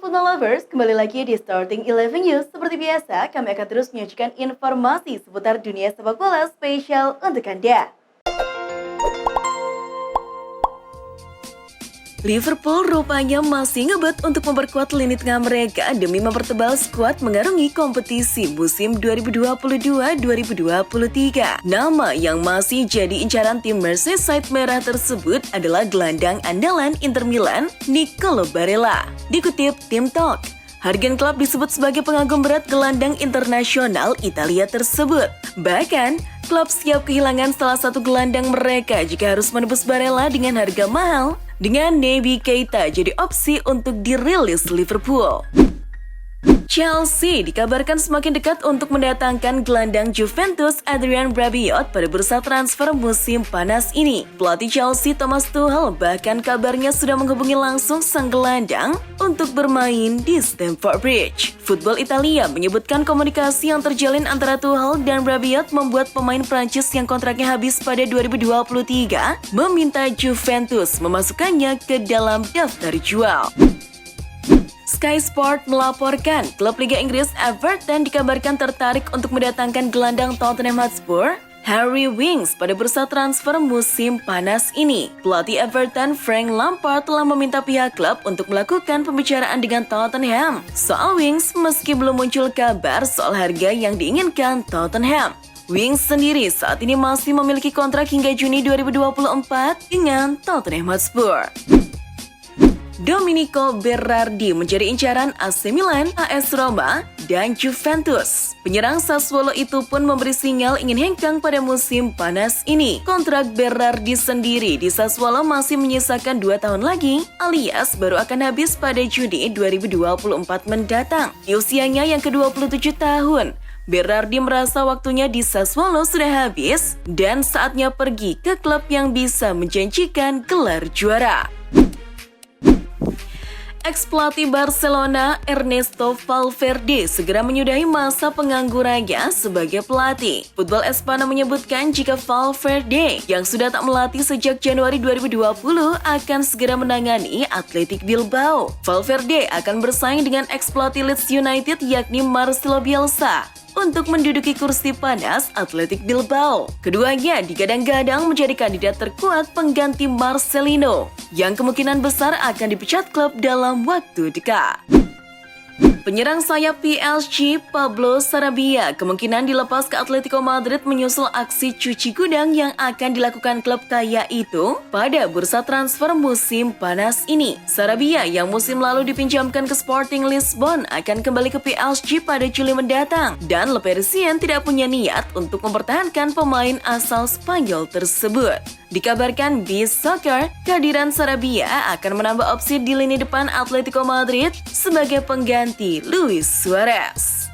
football lovers, kembali lagi di Starting 11 News. Seperti biasa, kami akan terus menyajikan informasi seputar dunia sepak bola spesial untuk Anda. Liverpool rupanya masih ngebet untuk memperkuat lini tengah mereka demi mempertebal skuad mengarungi kompetisi musim 2022-2023. Nama yang masih jadi incaran tim Merseyside Merah tersebut adalah gelandang andalan Inter Milan, Nicolo Barella. Dikutip Tim Talk, Jurgen Klopp disebut sebagai pengagum berat gelandang internasional Italia tersebut. Bahkan, Klopp siap kehilangan salah satu gelandang mereka jika harus menebus Barella dengan harga mahal, dengan Naby Keita jadi opsi untuk dirilis Liverpool. Chelsea dikabarkan semakin dekat untuk mendatangkan gelandang Juventus Adrien Rabiot pada bursa transfer musim panas ini. Pelatih Chelsea Thomas Tuchel bahkan kabarnya sudah menghubungi langsung sang gelandang untuk bermain di Stamford Bridge. Football Italia menyebutkan komunikasi yang terjalin antara Tuchel dan Rabiot membuat pemain Prancis yang kontraknya habis pada 2023 meminta Juventus memasukkannya ke dalam daftar jual. Sky Sport melaporkan klub Liga Inggris Everton dikabarkan tertarik untuk mendatangkan gelandang Tottenham Hotspur Harry Winks pada bursa transfer musim panas ini. Pelatih Everton Frank Lampard telah meminta pihak klub untuk melakukan pembicaraan dengan Tottenham soal Winks meski belum muncul kabar soal harga yang diinginkan Tottenham. Winks sendiri saat ini masih memiliki kontrak hingga Juni 2024 dengan Tottenham Hotspur. Domenico Berardi menjadi incaran AC Milan, AS Roma, dan Juventus. Penyerang Sassuolo itu pun memberi sinyal ingin hengkang pada musim panas ini. Kontrak Berardi sendiri di Sassuolo masih menyisakan 2 tahun lagi, alias baru akan habis pada Juni 2024 mendatang. Di usianya yang ke-27 tahun, Berardi merasa waktunya di Sassuolo sudah habis dan saatnya pergi ke klub yang bisa menjanjikan gelar juara. Ex-pelatih Barcelona Ernesto Valverde segera menyudahi masa penganggurannya sebagai pelatih. Football Espana menyebutkan jika Valverde yang sudah tak melatih sejak Januari 2020 akan segera menangani Athletic Bilbao. Valverde akan bersaing dengan ex-pelatih Leeds United yakni Marcelo Bielsa untuk menduduki kursi panas Athletic Bilbao. Keduanya digadang-gadang menjadi kandidat terkuat pengganti Marcelino, yang kemungkinan besar akan dipecat klub dalam waktu dekat. Penyerang sayap PSG Pablo Sarabia kemungkinan dilepas ke Atletico Madrid menyusul aksi cuci gudang yang akan dilakukan klub kaya itu pada bursa transfer musim panas ini. Sarabia yang musim lalu dipinjamkan ke Sporting Lisbon akan kembali ke PSG pada Juli mendatang dan Le Parisien tidak punya niat untuk mempertahankan pemain asal Spanyol tersebut. Dikabarkan Beast Soccer, kehadiran Sarabia akan menambah opsi di lini depan Atletico Madrid sebagai pengganti Luis Suarez.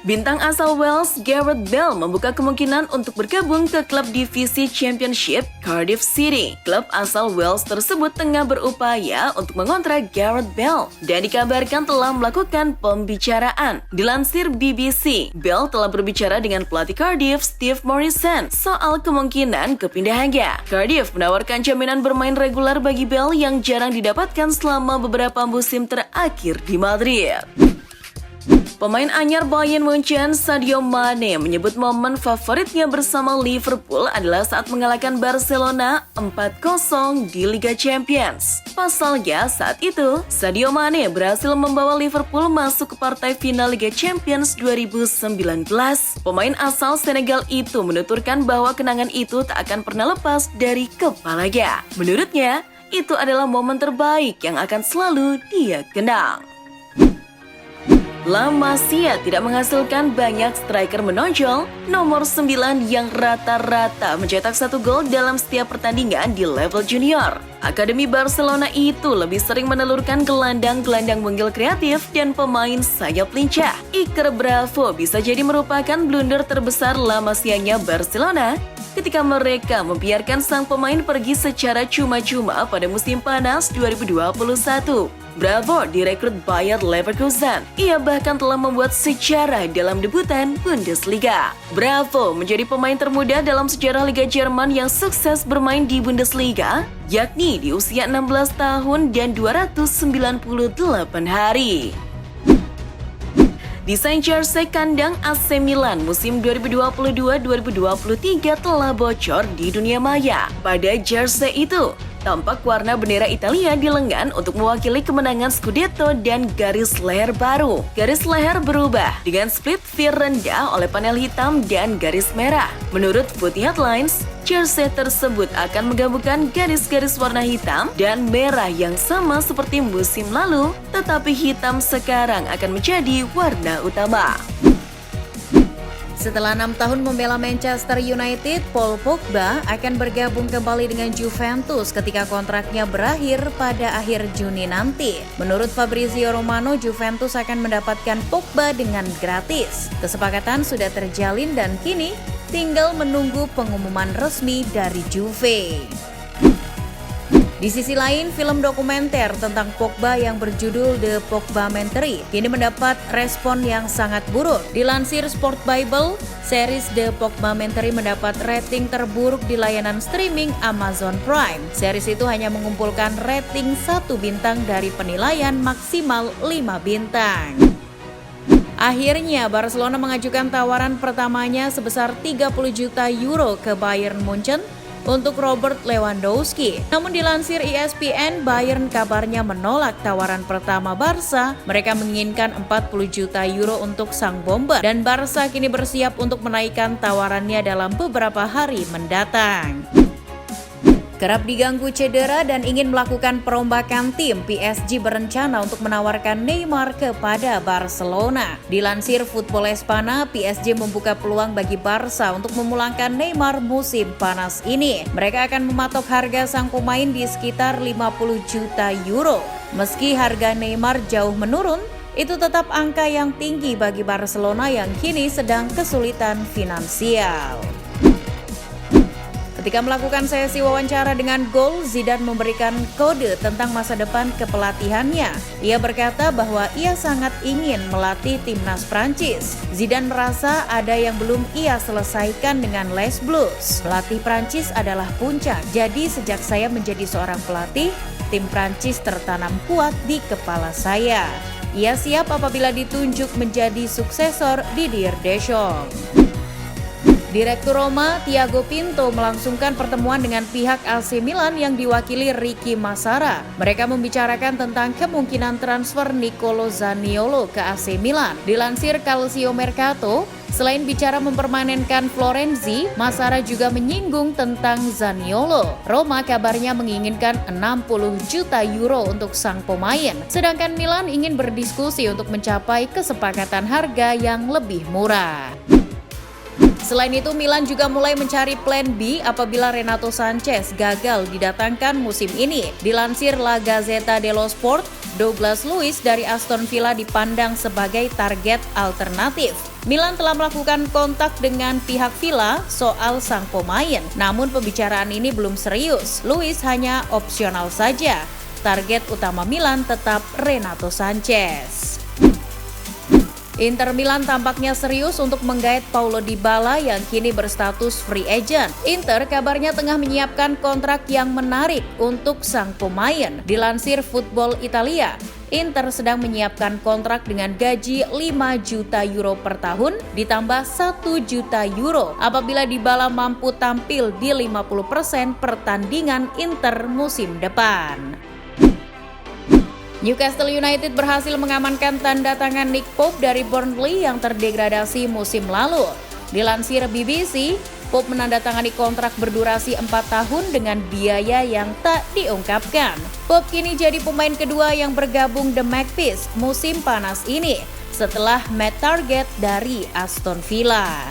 Bintang asal Wales Gareth Bale membuka kemungkinan untuk bergabung ke klub divisi Championship Cardiff City. Klub asal Wales tersebut tengah berupaya untuk mengontrak Gareth Bale dan dikabarkan telah melakukan pembicaraan. Dilansir BBC, Bale telah berbicara dengan pelatih Cardiff Steve Morrison soal kemungkinan kepindahannya. Cardiff menawarkan jaminan bermain reguler bagi Bale yang jarang didapatkan selama beberapa musim terakhir di Madrid. Pemain anyar Bayern Munchen Sadio Mane menyebut momen favoritnya bersama Liverpool adalah saat mengalahkan Barcelona 4-0 di Liga Champions. Pasalnya saat itu, Sadio Mane berhasil membawa Liverpool masuk ke partai final Liga Champions 2019. Pemain asal Senegal itu menuturkan bahwa kenangan itu tak akan pernah lepas dari kepalanya. Menurutnya, itu adalah momen terbaik yang akan selalu dia kenang. La Masia tidak menghasilkan banyak striker menonjol, nomor 9 yang rata-rata mencetak 1 gol dalam setiap pertandingan di level junior. Akademi Barcelona itu lebih sering menelurkan gelandang-gelandang wenggil kreatif dan pemain sayap lincah. Iker Bravo bisa jadi merupakan blunder terbesar La Masia-nya Barcelona ketika mereka membiarkan sang pemain pergi secara cuma-cuma pada musim panas 2021. Bravo direkrut Bayer Leverkusen. Ia bahkan telah membuat sejarah dalam debutan Bundesliga. Bravo menjadi pemain termuda dalam sejarah Liga Jerman yang sukses bermain di Bundesliga, yakni di usia 16 tahun dan 298 hari. Desain jersey kandang AC Milan musim 2022-2023 telah bocor di dunia maya. Pada jersey itu, tampak warna bendera Italia di lengan untuk mewakili kemenangan Scudetto dan garis leher baru. Garis leher berubah dengan split V rendah oleh panel hitam dan garis merah. Menurut Footy Headlines, jersey tersebut akan menggabungkan garis-garis warna hitam dan merah yang sama seperti musim lalu, tetapi hitam sekarang akan menjadi warna utama. Setelah 6 tahun membela Manchester United, Paul Pogba akan bergabung kembali dengan Juventus ketika kontraknya berakhir pada akhir Juni nanti. Menurut Fabrizio Romano, Juventus akan mendapatkan Pogba dengan gratis. Kesepakatan sudah terjalin dan kini tinggal menunggu pengumuman resmi dari Juve. Di sisi lain, film dokumenter tentang Pogba yang berjudul The Pogbamentary kini mendapat respon yang sangat buruk. Dilansir Sport Bible, series The Pogbamentary mendapat rating terburuk di layanan streaming Amazon Prime. Series itu hanya mengumpulkan rating 1 bintang dari penilaian maksimal 5 bintang. Akhirnya, Barcelona mengajukan tawaran pertamanya sebesar 30 juta euro ke Bayern Munchen untuk Robert Lewandowski. Namun dilansir ESPN, Bayern kabarnya menolak tawaran pertama Barca. Mereka menginginkan 40 juta euro untuk sang bomber dan Barca kini bersiap untuk menaikkan tawarannya dalam beberapa hari mendatang. Kerap diganggu cedera dan ingin melakukan perombakan tim, PSG berencana untuk menawarkan Neymar kepada Barcelona. Dilansir Football Espana, PSG membuka peluang bagi Barca untuk memulangkan Neymar musim panas ini. Mereka akan mematok harga sang pemain di sekitar 50 juta euro. Meski harga Neymar jauh menurun, itu tetap angka yang tinggi bagi Barcelona yang kini sedang kesulitan finansial. Ketika melakukan sesi wawancara dengan Goal, Zidane memberikan kode tentang masa depan kepelatihannya. Ia berkata bahwa ia sangat ingin melatih timnas Prancis. Zidane merasa ada yang belum ia selesaikan dengan Les Bleus. Pelatih Prancis adalah puncak, jadi sejak saya menjadi seorang pelatih, tim Prancis tertanam kuat di kepala saya. Ia siap apabila ditunjuk menjadi suksesor Didier Deschamps. Direktur Roma, Thiago Pinto melangsungkan pertemuan dengan pihak AC Milan yang diwakili Ricky Massara. Mereka membicarakan tentang kemungkinan transfer Nicolo Zaniolo ke AC Milan. Dilansir Calcio Mercato, selain bicara mempermanenkan Florenzi, Massara juga menyinggung tentang Zaniolo. Roma kabarnya menginginkan 60 juta euro untuk sang pemain, sedangkan Milan ingin berdiskusi untuk mencapai kesepakatan harga yang lebih murah. Selain itu, Milan juga mulai mencari plan B apabila Renato Sanchez gagal didatangkan musim ini. Dilansir La Gazzetta dello Sport, Douglas Luiz dari Aston Villa dipandang sebagai target alternatif. Milan telah melakukan kontak dengan pihak Villa soal sang pemain, namun pembicaraan ini belum serius. Luiz hanya opsional saja. Target utama Milan tetap Renato Sanchez. Inter Milan tampaknya serius untuk menggait Paulo Dybala yang kini berstatus free agent. Inter kabarnya tengah menyiapkan kontrak yang menarik untuk sang pemain. Dilansir Football Italia, Inter sedang menyiapkan kontrak dengan gaji 5 juta euro per tahun ditambah 1 juta euro apabila Dybala mampu tampil di 50% pertandingan Inter musim depan. Newcastle United berhasil mengamankan tanda tangan Nick Pope dari Burnley yang terdegradasi musim lalu. Dilansir BBC, Pope menandatangani kontrak berdurasi 4 tahun dengan biaya yang tak diungkapkan. Pope kini jadi pemain kedua yang bergabung The Magpies musim panas ini, setelah Matt Targett dari Aston Villa.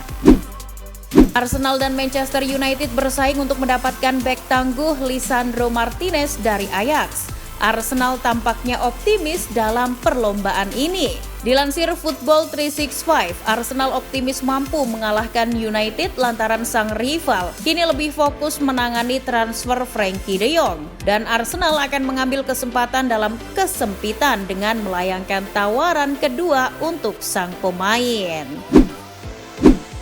Arsenal dan Manchester United bersaing untuk mendapatkan bek tangguh Lisandro Martinez dari Ajax. Arsenal tampaknya optimis dalam perlombaan ini. Dilansir Football 365, Arsenal optimis mampu mengalahkan United lantaran sang rival kini lebih fokus menangani transfer Frenkie de Jong. Dan Arsenal akan mengambil kesempatan dalam kesempitan dengan melayangkan tawaran kedua untuk sang pemain.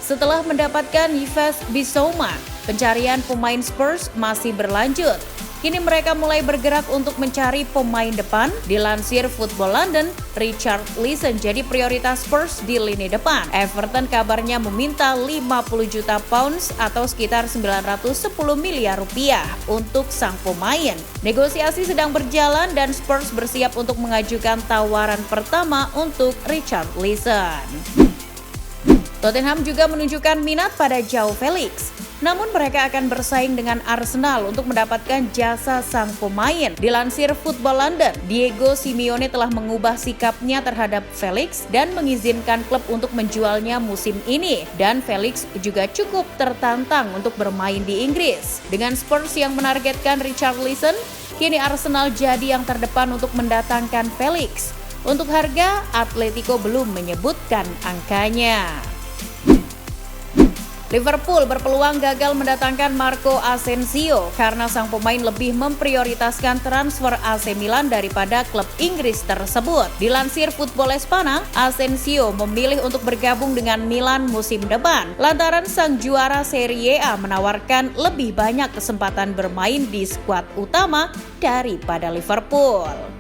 Setelah mendapatkan Yves Bissouma, pencarian pemain Spurs masih berlanjut. Kini mereka mulai bergerak untuk mencari pemain depan. Dilansir Football London, Richarlison jadi prioritas Spurs di lini depan. Everton kabarnya meminta 50 juta pounds atau sekitar 910 miliar rupiah untuk sang pemain. Negosiasi sedang berjalan dan Spurs bersiap untuk mengajukan tawaran pertama untuk Richarlison. Tottenham juga menunjukkan minat pada Joao Felix. Namun mereka akan bersaing dengan Arsenal untuk mendapatkan jasa sang pemain. Dilansir Football London, Diego Simeone telah mengubah sikapnya terhadap Felix dan mengizinkan klub untuk menjualnya musim ini. Dan Felix juga cukup tertantang untuk bermain di Inggris. Dengan Spurs yang menargetkan Richarlison, kini Arsenal jadi yang terdepan untuk mendatangkan Felix. Untuk harga, Atletico belum menyebutkan angkanya. Liverpool berpeluang gagal mendatangkan Marco Asensio karena sang pemain lebih memprioritaskan transfer AC Milan daripada klub Inggris tersebut. Dilansir Football Espana, Asensio memilih untuk bergabung dengan Milan musim depan lantaran sang juara Serie A menawarkan lebih banyak kesempatan bermain di skuad utama daripada Liverpool.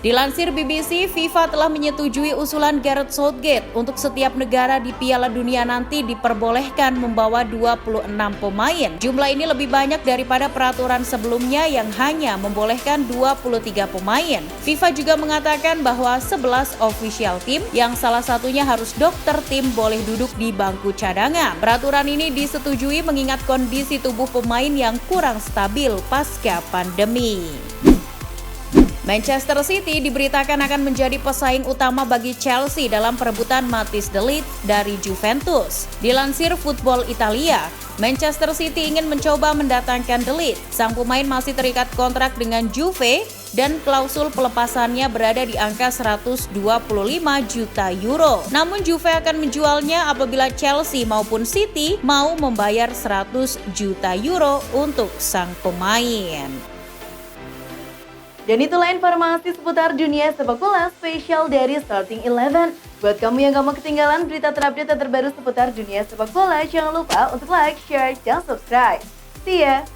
Dilansir BBC, FIFA telah menyetujui usulan Gareth Southgate untuk setiap negara di Piala Dunia nanti diperbolehkan membawa 26 pemain. Jumlah ini lebih banyak daripada peraturan sebelumnya yang hanya membolehkan 23 pemain. FIFA juga mengatakan bahwa 11 official team yang salah satunya harus dokter tim boleh duduk di bangku cadangan. Peraturan ini disetujui mengingat kondisi tubuh pemain yang kurang stabil pasca pandemi. Manchester City diberitakan akan menjadi pesaing utama bagi Chelsea dalam perebutan Mathis de Ligt dari Juventus. Dilansir Football Italia, Manchester City ingin mencoba mendatangkan de Ligt. Sang pemain masih terikat kontrak dengan Juve dan klausul pelepasannya berada di angka 125 juta euro. Namun Juve akan menjualnya apabila Chelsea maupun City mau membayar 100 juta euro untuk sang pemain. Dan itulah informasi seputar dunia sepak bola spesial dari Starting 11. Buat kamu yang gak mau ketinggalan berita terupdate dan terbaru seputar dunia sepak bola, jangan lupa untuk like, share, dan subscribe. See ya!